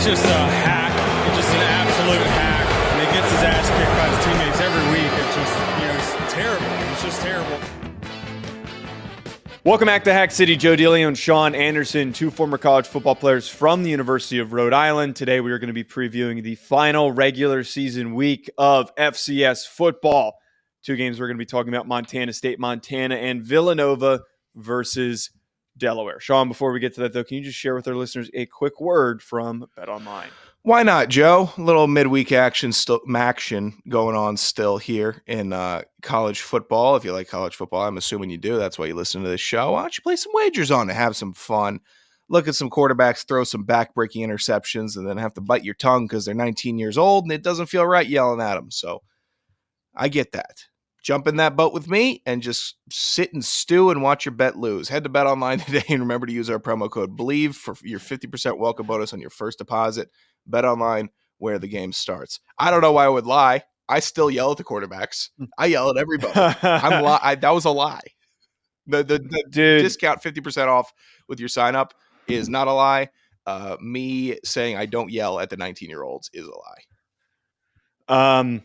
just a hack. He's just an absolute hack. And he gets his ass kicked by his teammates every week. It's just, it's terrible. It's just terrible. Welcome back to Hack City. Joe DeLeone and Sean Anderson, two former college football players from the University of Rhode Island. Today we are going to be previewing the final regular season week of FCS football. Two games we're going to be talking about: Montana State, Montana, and Villanova versus Delaware. Sean, before we get to that, though, can you just share with our listeners a quick word from BetOnline? Why not, Joe? A little midweek action going on still here in college football. If you like college football, I'm assuming you do. That's why you listen to this show. Why don't you play some wagers on to have some fun? Look at some quarterbacks throw some back-breaking interceptions and then have to bite your tongue because they're 19 years old and it doesn't feel right yelling at them. So I get that. Jump in that boat with me and just sit and stew and watch your bet lose. Head to BetOnline today and remember to use our promo code BELIEVE for your 50% welcome bonus on your first deposit. BetOnline, where the game starts. I don't know why I would lie. I still yell at the quarterbacks. I yell at everybody. That was a lie. The discount 50% off with your sign up is not a lie. Me saying I don't yell at the 19-year-olds is a lie.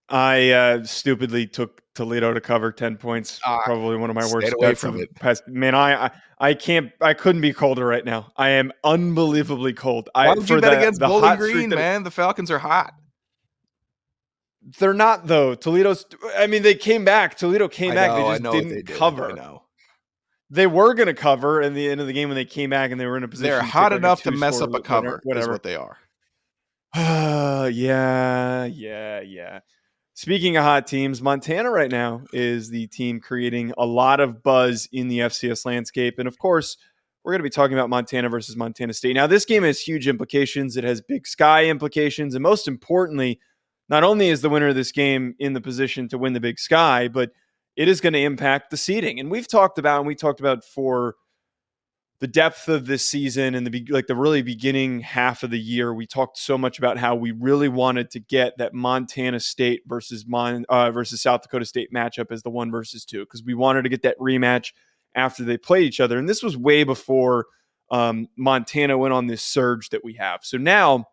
I stupidly took Toledo to cover 10 points. Probably one of my worst bets from it. Past. Man, I couldn't be colder right now. I am unbelievably cold. Why would you bet against Bowling Green, man? The Falcons are hot. They're not, though. They came back. Toledo came back. They just didn't cover. I know. They were going to cover in the end of the game when they came back, and they were in a position. They're hot enough to mess up a cover. Whatever. Is what they are. Yeah. Speaking of hot teams, Montana right now is the team creating a lot of buzz in the FCS landscape. And of course, we're going to be talking about Montana versus Montana State. Now, this game has huge implications. It has Big Sky implications. And most importantly, not only is the winner of this game in the position to win the Big Sky, but it is going to impact the seeding. And we talked about for the depth of this season and the really beginning half of the year, we talked so much about how we really wanted to get that Montana State versus South Dakota State matchup as the 1 versus 2, because we wanted to get that rematch after they played each other. And this was way before Montana went on this surge that we have. So now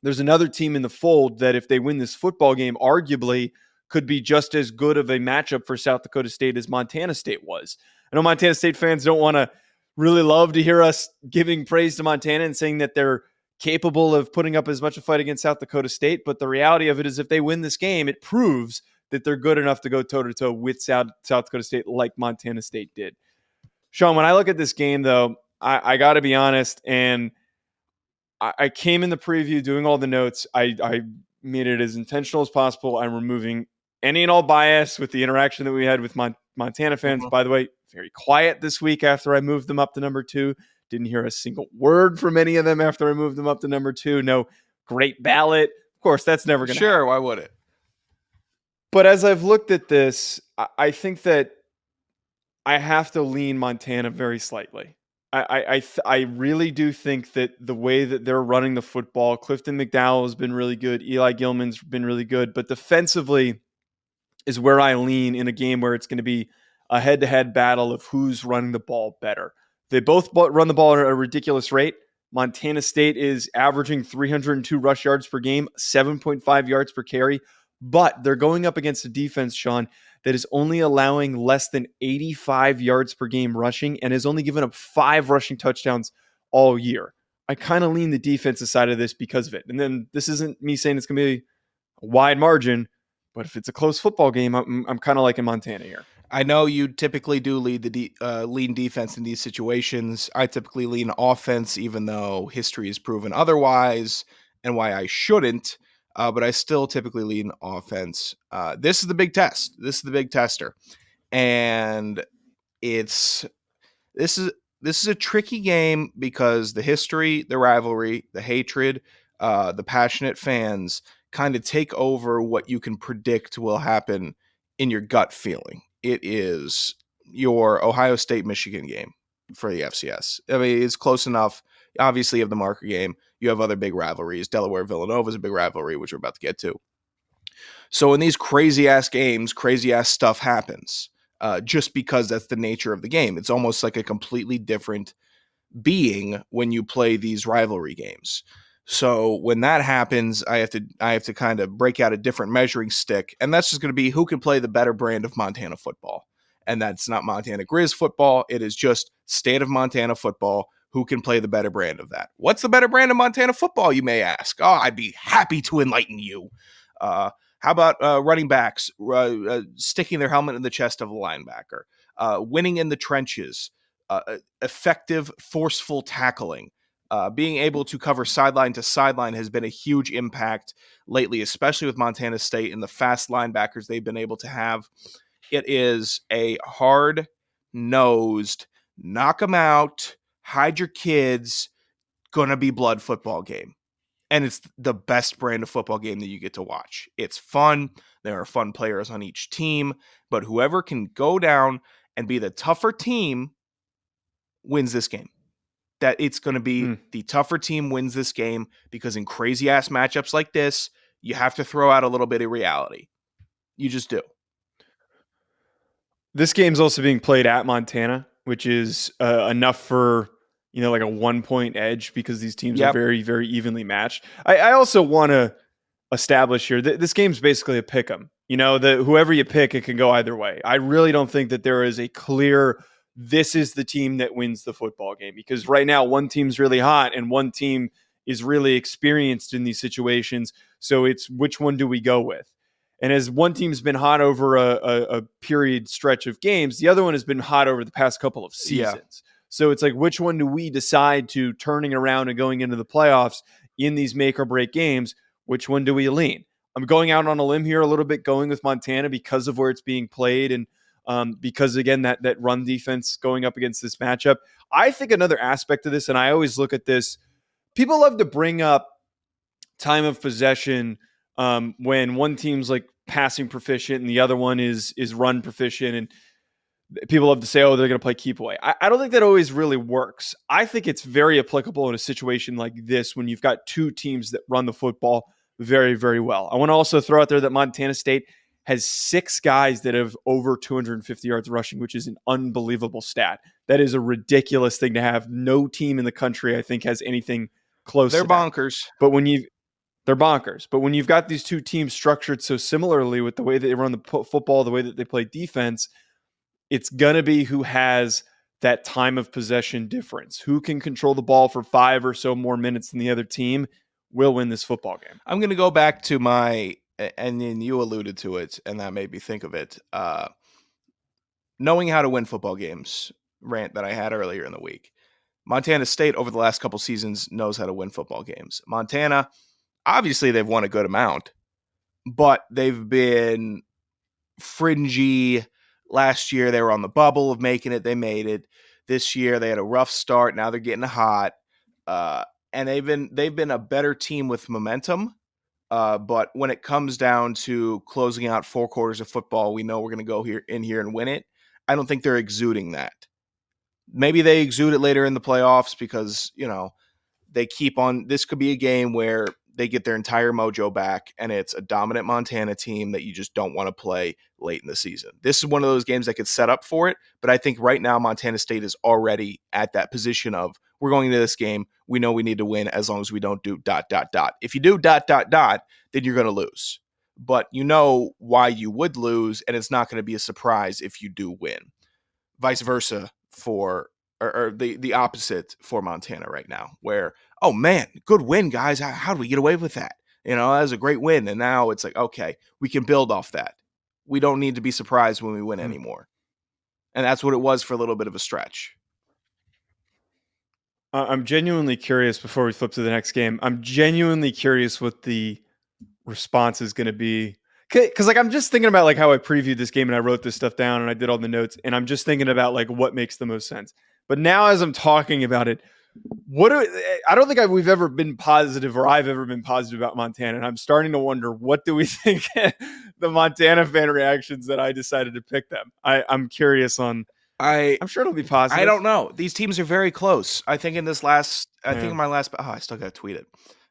there's another team in the fold that if they win this football game, arguably could be just as good of a matchup for South Dakota State as Montana State was. I know Montana State fans don't want to really love to hear us giving praise to Montana and saying that they're capable of putting up as much a fight against South Dakota State. But the reality of it is if they win this game, it proves that they're good enough to go toe-to-toe with South Dakota State like Montana State did. Sean, when I look at this game, though, I got to be honest, and I came in the preview doing all the notes. I made it as intentional as possible. I'm removing any and all bias with the interaction that we had with Montana fans. Mm-hmm. By the way, very quiet this week after I moved them up to number 2. Didn't hear a single word from any of them after I moved them up to number 2. No great ballot. Of course, that's never going to happen. Why would it? But as I've looked at this, I think that I have to lean Montana very slightly. I really do think that the way that they're running the football, Clifton McDowell has been really good. Eli Gilman's been really good. But defensively is where I lean in a game where it's going to be a head-to-head battle of who's running the ball better. They both run the ball at a ridiculous rate. Montana State is averaging 302 rush yards per game, 7.5 yards per carry, but they're going up against a defense, Sean, that is only allowing less than 85 yards per game rushing and has only given up 5 rushing touchdowns all year. I kind of lean the defensive side of this because of it. And then this isn't me saying it's going to be a wide margin, but if it's a close football game, I'm kind of liking Montana here. I know you typically do lean defense in these situations. I typically lean offense, even though history has proven otherwise, and why I shouldn't. But I still typically lean offense. This is the big test. This is the big tester, and this is a tricky game because the history, the rivalry, the hatred, the passionate fans kind of take over what you can predict will happen in your gut feeling. It is your Ohio State-Michigan game for the FCS. I mean, it's close enough. Obviously, you have the marker game. You have other big rivalries. Delaware-Villanova is a big rivalry, which we're about to get to. So in these crazy-ass games, crazy-ass stuff happens just because that's the nature of the game. It's almost like a completely different being when you play these rivalry games. So when that happens, I have to kind of break out a different measuring stick, and that's just going to be who can play the better brand of Montana football. And that's not Montana Grizz football. It is just state of Montana football. Who can play the better brand of that? What's the better brand of Montana football, you may ask? Oh, I'd be happy to enlighten you. How about running backs sticking their helmet in the chest of a linebacker, winning in the trenches, effective, forceful tackling? Being able to cover sideline to sideline has been a huge impact lately, especially with Montana State and the fast linebackers they've been able to have. It is a hard-nosed, knock them out, hide your kids, gonna be blood football game. And it's the best brand of football game that you get to watch. It's fun. There are fun players on each team, but whoever can go down and be the tougher team wins this game. That it's going to be the tougher team wins this game, because in crazy ass matchups like this, you have to throw out a little bit of reality. You just do. This game's also being played at Montana, which is enough for, like a 1-point edge, because these teams are very, very evenly matched. I also want to establish here that this game's basically a pick 'em. Whoever you pick, it can go either way. I really don't think that there is a clear, this is the team that wins the football game, because right now one team's really hot and one team is really experienced in these situations. So it's, which one do we go with? And as one team's been hot over a period stretch of games, the other one has been hot over the past couple of seasons. So it's like, which one do we decide to, turning around and going into the playoffs in these make or break games? Which one do we lean? I'm going out on a limb here a little bit, going with Montana because of where it's being played, and because, again, that run defense going up against this matchup. I think another aspect of this, and I always look at this, people love to bring up time of possession when one team's like passing proficient and the other one is run proficient, and people love to say, oh, they're going to play keep away. I don't think that always really works. I think it's very applicable in a situation like this when you've got two teams that run the football very, very well. I want to also throw out there that Montana State has 6 guys that have over 250 yards rushing, which is an unbelievable stat. That is a ridiculous thing to have. No team in the country, I think, has anything close to that. They're bonkers. They're bonkers. But when you've got these two teams structured so similarly with the way that they run the football, the way that they play defense, it's going to be who has that time of possession difference. Who can control the ball for 5 or so more minutes than the other team will win this football game. I'm going to go back to my, and then you alluded to it, and that made me think of it. Knowing how to win football games rant that I had earlier in the week. Montana State over the last couple seasons knows how to win football games. Montana, obviously they've won a good amount, but they've been fringy. Last year they were on the bubble of making it. They made it. This year they had a rough start. Now they're getting hot. And they've been a better team with momentum. But when it comes down to closing out 4 quarters of football, we know we're going to go in here and win it. I don't think they're exuding that. Maybe they exude it later in the playoffs because, they keep on. This could be a game where they get their entire mojo back and it's a dominant Montana team that you just don't want to play late in the season. This is one of those games that could set up for it. But I think right now Montana State is already at that position of, we're going into this game. We know we need to win as long as we don't do ... If you do ... then you're going to lose. But you know why you would lose, and it's not going to be a surprise if you do win. Vice versa for the opposite for Montana right now, where, oh man, good win, guys. How do we get away with that? That was a great win. And now it's like, okay, we can build off that. We don't need to be surprised when we win anymore. And that's what it was for a little bit of a stretch. I'm genuinely curious before we flip to the next game. I'm genuinely curious what the response is going to be. Because I'm just thinking about how I previewed this game and I wrote this stuff down and I did all the notes, and I'm just thinking about what makes the most sense. But now as I'm talking about it, I don't think we've ever been positive, or I've ever been positive about Montana. And I'm starting to wonder, what do we think the Montana fan reactions that I decided to pick them? I'm curious on. I'm sure it'll be positive. I don't know. These teams are very close. I think in my last, I still got to tweet it.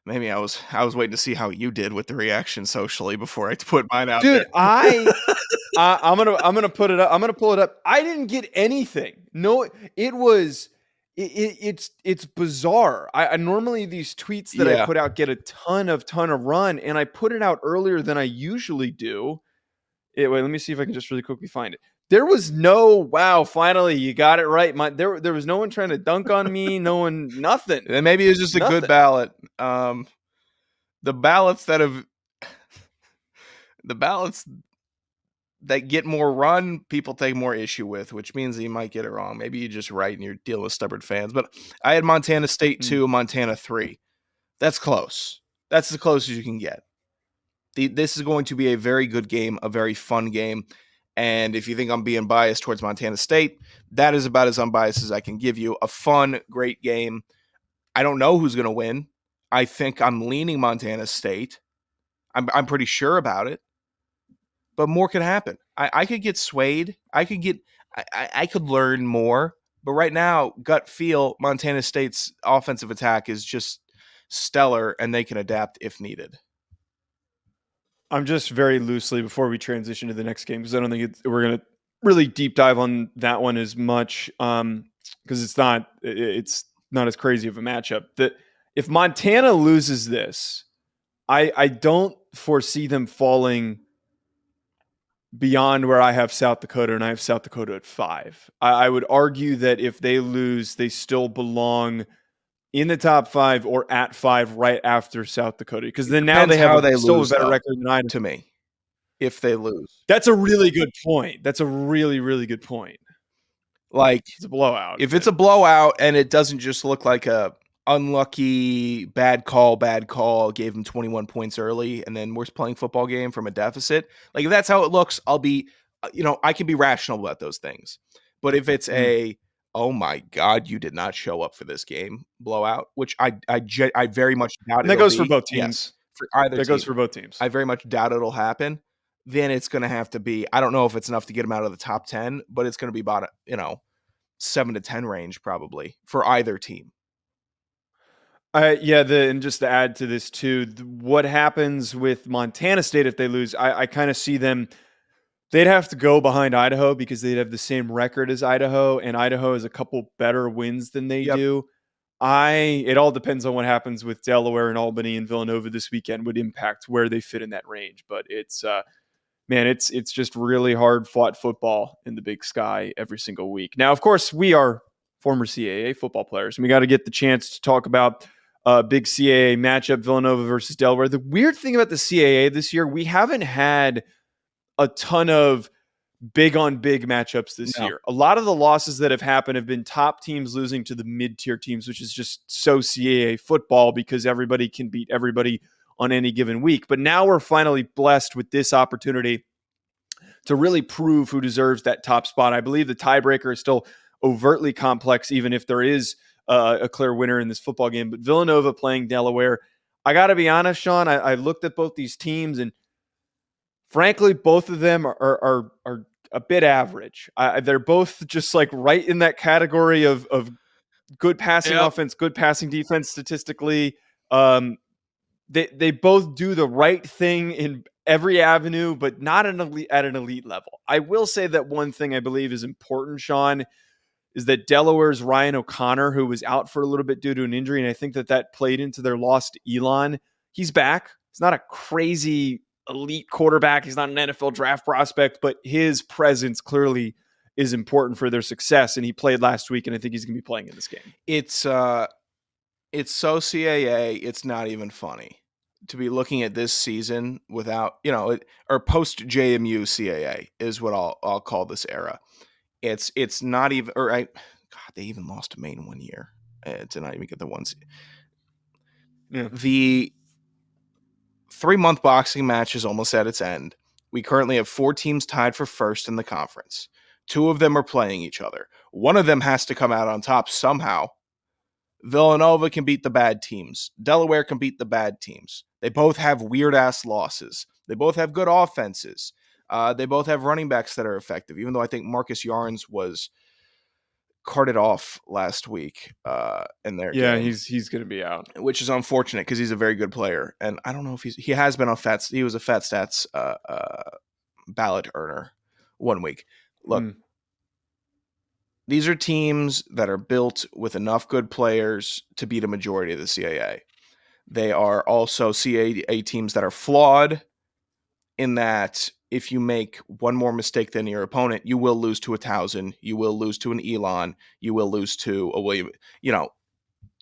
Maybe I was waiting to see how you did with the reaction socially before I put mine out there. Dude, I'm gonna put it up. I'm gonna pull it up. I didn't get anything. No, it was It's bizarre. I normally these tweets that I Yeah. put out get a ton of run, and I put it out earlier than I usually do. Wait, let me see if I can just really quickly find it. There was no wow, finally you got it right. There was no one trying to dunk on me, no one, nothing. And maybe it's just a good Nothing. ballot. The ballots that have the ballots that get more run, people take more issue with, which means that you might get it wrong. Maybe you just right and you're dealing with stubborn fans. But I had Montana State 2, Montana 3. That's close. That's the closest you can get. This is going to be a very good game, a very fun game. And if you think I'm being biased towards Montana State, that is about as unbiased as I can give you. A fun, great game. I don't know who's going to win. I think I'm leaning Montana State. I'm pretty sure about it. But more could happen. I could get swayed. I could learn more. But right now, gut feel, Montana State's offensive attack is just stellar, and they can adapt if needed. I'm just very loosely before we transition to the next game, because I don't think we're going to really deep dive on that one as much, because it's not as crazy of a matchup. That if Montana loses this, I don't foresee them falling beyond where I have South Dakota, and I have South Dakota at 5. I would argue that if they lose, they still belong in the top 5 or at 5 right after South Dakota, because then now they have still a better record than I do. To me, if they lose. That's a really good point. That's a really, really good point. Like, it's a blowout. If it's a blowout and it doesn't just look like a unlucky bad call, gave them 21 points early, and then we're playing football game from a deficit. Like, if that's how it looks, I'll be, I can be rational about those things. But if it's oh my God, you did not show up for this game blowout, which I very much doubt. That goes for both teams. Yes, for either that team. Goes for both teams. I very much doubt it'll happen. Then it's going to have to be, I don't know if it's enough to get them out of the top 10, but it's going to be about, 7 to 10 range probably for either team. And just to add to this too, what happens with Montana State if they lose, I kind of see them, they'd have to go behind Idaho because they'd have the same record as Idaho, and Idaho has a couple better wins than they do. It all depends on what happens with Delaware and Albany and Villanova this weekend would impact where they fit in that range. But it's just really hard fought football in the Big Sky every single week. Now, of course, we are former CAA football players, and we got to get the chance to talk about big CAA matchup, Villanova versus Delaware. The weird thing about the CAA this year, we haven't had a ton of big on big matchups this year. A lot of the losses that have happened have been top teams losing to the mid-tier teams, which is just so CAA football because everybody can beat everybody on any given week. But now we're finally blessed with this opportunity to really prove who deserves that top spot. I believe the tiebreaker is still overtly complex, even if there is a clear winner in this football game. But Villanova playing Delaware, I got to be honest, Sean, I looked at both these teams, and frankly, both of them are a bit average. They're both just like right in that category of good passing offense, good passing defense statistically. They both do the right thing in every avenue, but not at an elite level. I will say that one thing I believe is important, Sean, is that Delaware's Ryan O'Connor, who was out for a little bit due to an injury, and I think that played into their loss to Elon. He's back. He's not a crazy elite quarterback. He's not an NFL draft prospect, but his presence clearly is important for their success, and he played last week, and I think he's going to be playing in this game. It's so CAA, it's not even funny to be looking at this season without, or post JMU CAA is what I'll call this era. It's not even, they even lost to Maine one year to not even get the ones. Yeah. The 3-month boxing match is almost at its end. We currently have 4 teams tied for first in the conference. 2 of them are playing each other. One of them has to come out on top somehow. Villanova can beat the bad teams. Delaware can beat the bad teams. They both have weird-ass losses. They both have good offenses. They both have running backs that are effective, even though I think Marcus Yarns was carted off last week in their game. He's going to be out, which is unfortunate because he's a very good player. And I don't know if he has been on he was a Fat Stats ballot earner one week. Look, These are teams that are built with enough good players to beat a majority of the CAA. They are also CAA teams that are flawed in that if you make one more mistake than your opponent, you will lose to a Towson, you will lose to an Elon, you will lose to a William.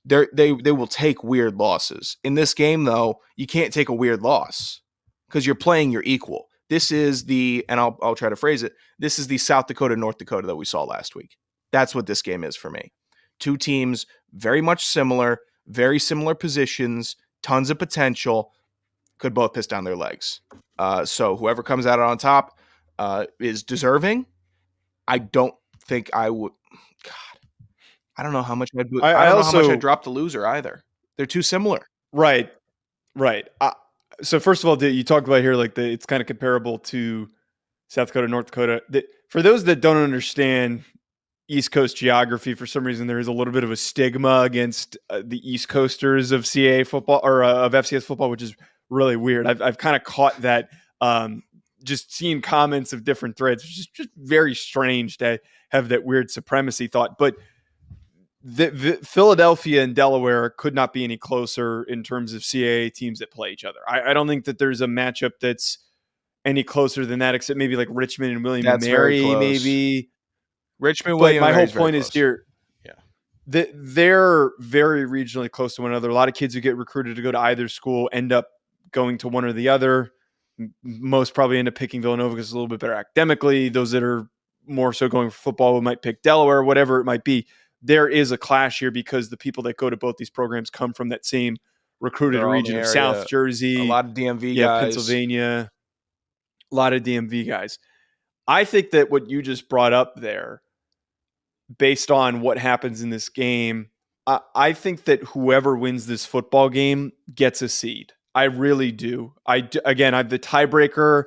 They will take weird losses. In this game, though, you can't take a weird loss because you're playing your equal. This is and I'll try to phrase it. This is the South Dakota, North Dakota that we saw last week. That's what this game is for me. Two teams very much similar, very similar positions, tons of potential, could both piss down their legs. So whoever comes out on top is deserving. I don't think I would. God, I don't know how much I don't know how much I'd drop the loser either. They're too similar. Right. So first of all, you talked about here like it's kind of comparable to South Dakota, North Dakota. For those that don't understand East Coast geography, for some reason there is a little bit of a stigma against the East Coasters of CAA football or of FCS football, which is really weird. I've kind of caught that just seeing comments of different threads, which is just very strange to have that weird supremacy thought. But the Philadelphia and Delaware could not be any closer in terms of CAA teams that play each other. I don't think that there's a matchup that's any closer than that, except maybe like Richmond and William and Mary, maybe. Richmond, but William, my and whole Mary's point is here, they're very regionally close to one another. A lot of kids who get recruited to go to either school end up going to one or the other. Most probably end up picking Villanova because it's a little bit better academically. Those that are more so going for football might pick Delaware, whatever it might be. There is a clash here because the people that go to both these programs come from that same recruited region of South Jersey, a lot of DMV guys, Pennsylvania, a lot of DMV guys. I think that what you just brought up there, based on what happens in this game, I think that whoever wins this football game gets a seed. I really do. Again, the tiebreaker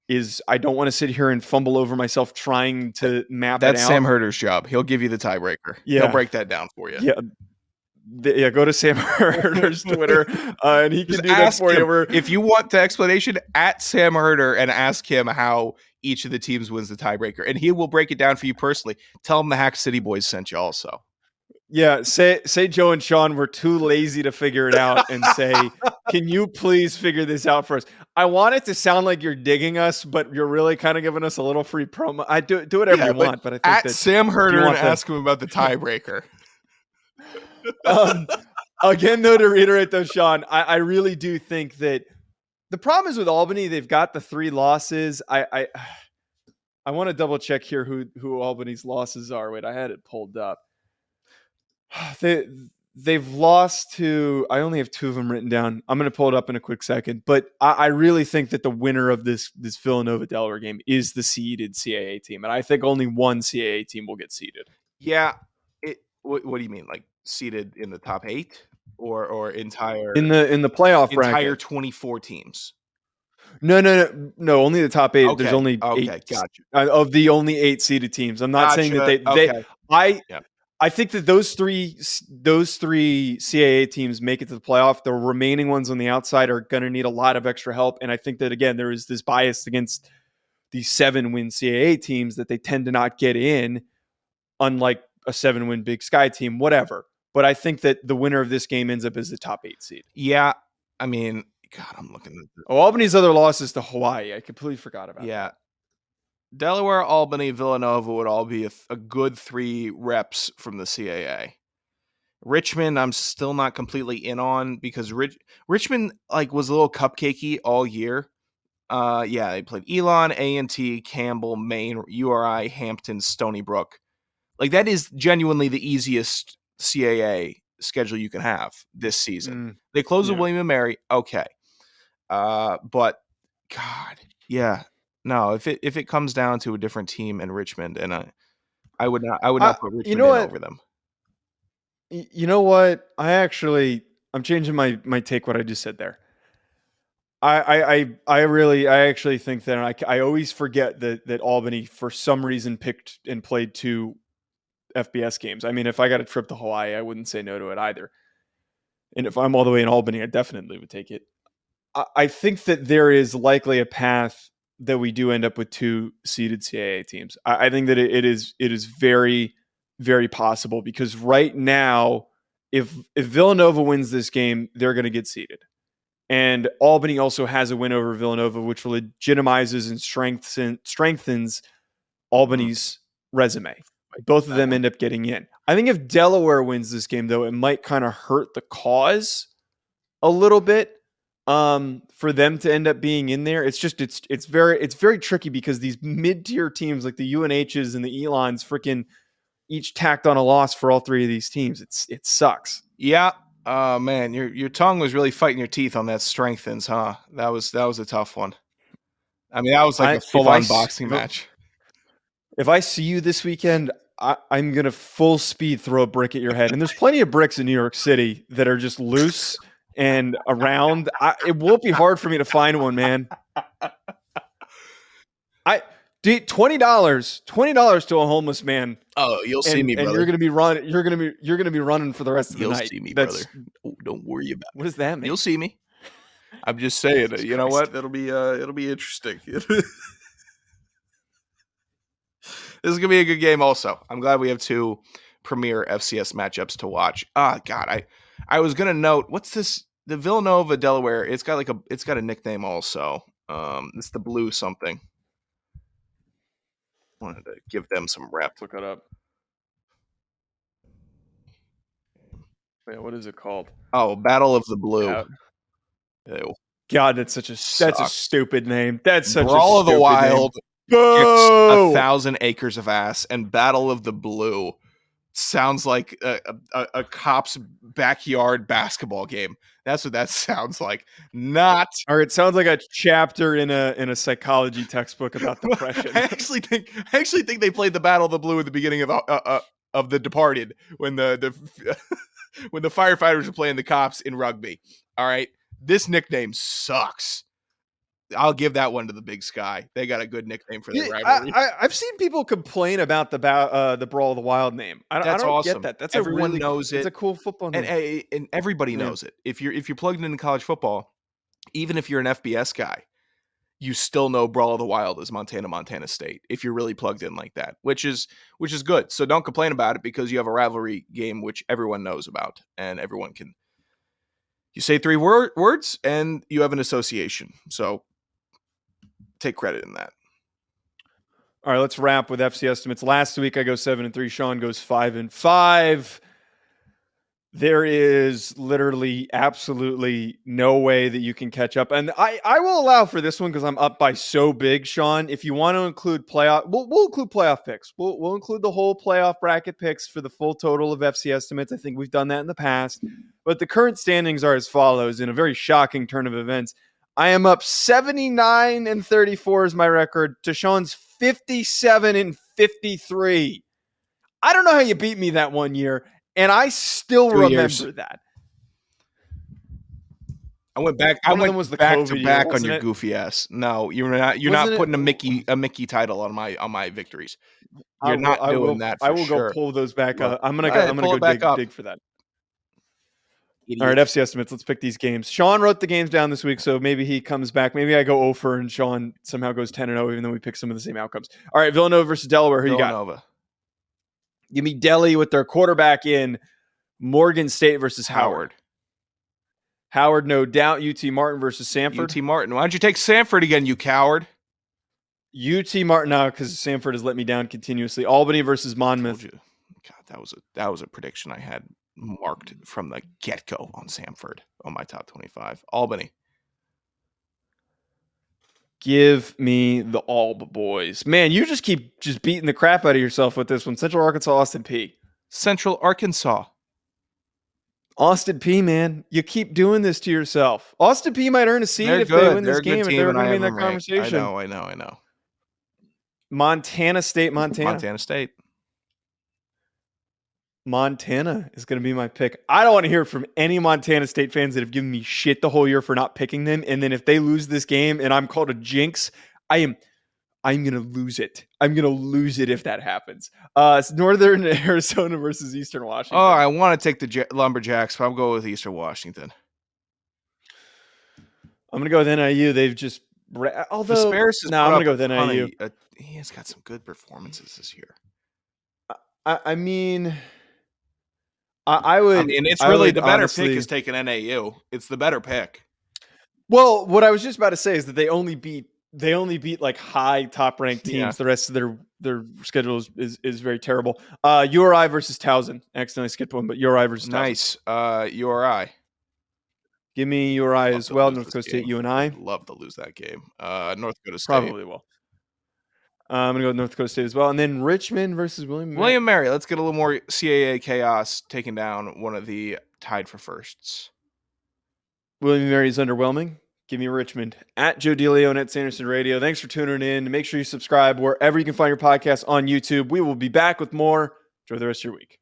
is I don't want to sit here and fumble over myself trying to map it out. That's Sam Herder's job. He'll give you the tiebreaker. Yeah. He'll break that down for you. Yeah. Go to Sam Herder's Twitter, and he can do that for you. If you want the explanation, at Sam Herder and ask him how each of the teams wins the tiebreaker, and he will break it down for you personally. Tell him the Hack City Boys sent you also. Yeah, say Joe and Sean were too lazy to figure it out, and say, can you please figure this out for us? I want it to sound like you're digging us, but you're really kind of giving us a little free promo. I do whatever you want, but I think at Sam Herder and ask him about the tiebreaker. Again, though, to reiterate though, Sean, I really do think that the problem is with Albany, they've got the 3 losses. I want to double check here who Albany's losses are. Wait, I had it pulled up. They've lost to, I only have 2 of them written down. I'm going to pull it up in a quick second, but I really think that the winner of this Villanova Delaware game is the seeded CAA team. And I think only one CAA team will get seeded. Yeah. What do you mean? Like seeded in the top 8 or entire in the playoff entire bracket? 24 teams. No, only the top 8. Okay. There's only 8 gotcha. Of the only 8 seeded teams. I'm not saying that I think that those three CAA teams make it to the playoff. The remaining ones on the outside are going to need a lot of extra help. And I think that, again, there is this bias against these 7-win CAA teams that they tend to not get in, unlike a 7-win Big Sky team, whatever. But I think that the winner of this game ends up as the top 8 seed. Yeah. I mean, God, I'm looking at this. Albany's other losses to Hawaii. I completely forgot about that. Yeah. Delaware, Albany, Villanova would all be a good 3 reps from the CAA. Richmond, I'm still not completely in on because Richmond was a little cupcakey all year. They played Elon, A&T, Campbell, Maine, URI, Hampton, Stony Brook. That is genuinely the easiest CAA schedule you can have this season. They close with William and Mary, okay. But God, yeah. No, if it comes down to a different team in Richmond, and I would not put Richmond over them. You know what? I'm changing my take. What I just said there. I actually think that I always forget that Albany for some reason picked and played 2 FBS games. I mean, if I got a trip to Hawaii, I wouldn't say no to it either. And if I'm all the way in Albany, I definitely would take it. I think that there is likely a path that we do end up with 2 seeded CAA teams. I think that it is very very possible because right now, if Villanova wins this game, they're going to get seeded. And Albany also has a win over Villanova, which legitimizes and strengthens Albany's resume. Both of them end up getting in. I think if Delaware wins this game, though, it might kind of hurt the cause a little bit for them to end up being in there. It's just it's very tricky because these mid-tier teams like the UNHs and the Elons freaking each tacked on a loss for all three of these teams. It sucks. Yeah. Man, your tongue was really fighting your teeth on that strengthens, huh? That was a tough one. I mean, that was like a full-on boxing match. If I see you this weekend, I'm going to full speed throw a brick at your head. And there's plenty of bricks in New York City that are just loose and around. It won't be hard for me to find one, man. $20 to a homeless man. Oh, you'll see me, brother. And you're going to be running. You're going to be running for the rest of the night. You'll see me, brother. Don't worry about it. What does that mean? You'll see me. I'm just saying. You know what? It'll be interesting. This is gonna be a good game. Also, I'm glad we have two premier FCS matchups to watch. God, I was gonna note what's this? The Villanova Delaware. It's got a nickname also. It's the Blue something. Wanted to give them some rep. Look it up. Yeah, what is it called? Oh, Battle of the Blue. Ew. God, that's a stupid name. That's such Brawl a of the Wild. Name. Boo! 1,000 acres of ass, and Battle of the Blue sounds like a cop's backyard basketball game. That's what that sounds like. Not, or it sounds like a chapter in a psychology textbook about depression. I actually think they played the Battle of the Blue at the beginning of The Departed when the when the firefighters were playing the cops in rugby. All right, this nickname sucks. I'll give that one to the Big Sky. They got a good nickname for their rivalry. I've seen people complain about the Brawl of the Wild name. I don't awesome. get that. That's everyone knows it. It's a cool football name, and everybody knows it. If you're plugged into college football, even if you're an FBS guy, you still know Brawl of the Wild is Montana State. If you're really plugged in like that, which is good. So don't complain about it because you have a rivalry game which everyone knows about and everyone can. You say three words and you have an association. So take credit in that. All right, let's wrap with FC estimates. Last week I go 7-3. Sean goes 5-5. There is literally absolutely no way that you can catch up. And I will allow for this one because I'm up by so big, Sean. If you want to include playoff, we'll include playoff picks. We'll include the whole playoff bracket picks for the full total of FC estimates. I think we've done that in the past. But the current standings are as follows in a very shocking turn of events. I am up 79-34 is my record to Sean's 57-53. I don't know how you beat me that one year, and I still remember that. I went back. I went back to back on your goofy ass. No, you're not. You're not putting a Mickey title on my victories. You're not doing that. I will go pull those back up. I'm gonna go dig for that. Idiot. All right, FC estimates. Let's pick these games. Sean wrote the games down this week, so maybe he comes back. Maybe I go 0-for and Sean somehow goes 10-0, even though we pick some of the same outcomes. All right, Villanova versus Delaware. Who you got? Give me Delhi with their quarterback in. Morgan State versus Howard. Howard, no doubt. UT Martin versus Samford. UT Martin. Why don't you take Samford again, you coward? UT Martin, no, because Samford has let me down continuously. Albany versus Monmouth. God, that was a prediction I had marked from the get-go on Samford on my top 25. Albany. Give me the Alb boys. Man, you just keep beating the crap out of yourself with this one. Central Arkansas, Austin Peay. Central Arkansas. Austin Peay, man. You keep doing this to yourself. Austin Peay might earn a seed if they win this game, if they're going to be in that conversation. I know. Montana State. Montana is going to be my pick. I don't want to hear from any Montana State fans that have given me shit the whole year for not picking them. And then if they lose this game and I'm called a jinx, I'm going to lose it. I'm going to lose it if that happens. It's Northern Arizona versus Eastern Washington. Oh, I want to take the Lumberjacks, but I'm going with Eastern Washington. I'm going to go with NIU. They've just... I'm going to go with NIU. He has got some good performances this year. I mean, I would. It's I really would the better honestly, pick is taking NAU. It's the better pick. Well, what I was just about to say is that they only beat like high top ranked Yeah. teams. The rest of their schedule is very terrible. URI versus Towson. Accidentally skipped one, but URI versus Towson. Nice. URI. Give me URI Love as to well. lose North this Dakota State, game. UNI. Love to lose that game. North Dakota State. Probably will. I'm gonna go with North Dakota State as well, and then Richmond versus William and Mary. William Mary. Let's get a little more CAA chaos, taking down one of the tied for firsts. William and Mary is underwhelming. Give me Richmond. At Joe DeLeone at Sanderson Radio. Thanks for tuning in. Make sure you subscribe wherever you can find your podcast on YouTube. We will be back with more. Enjoy the rest of your week.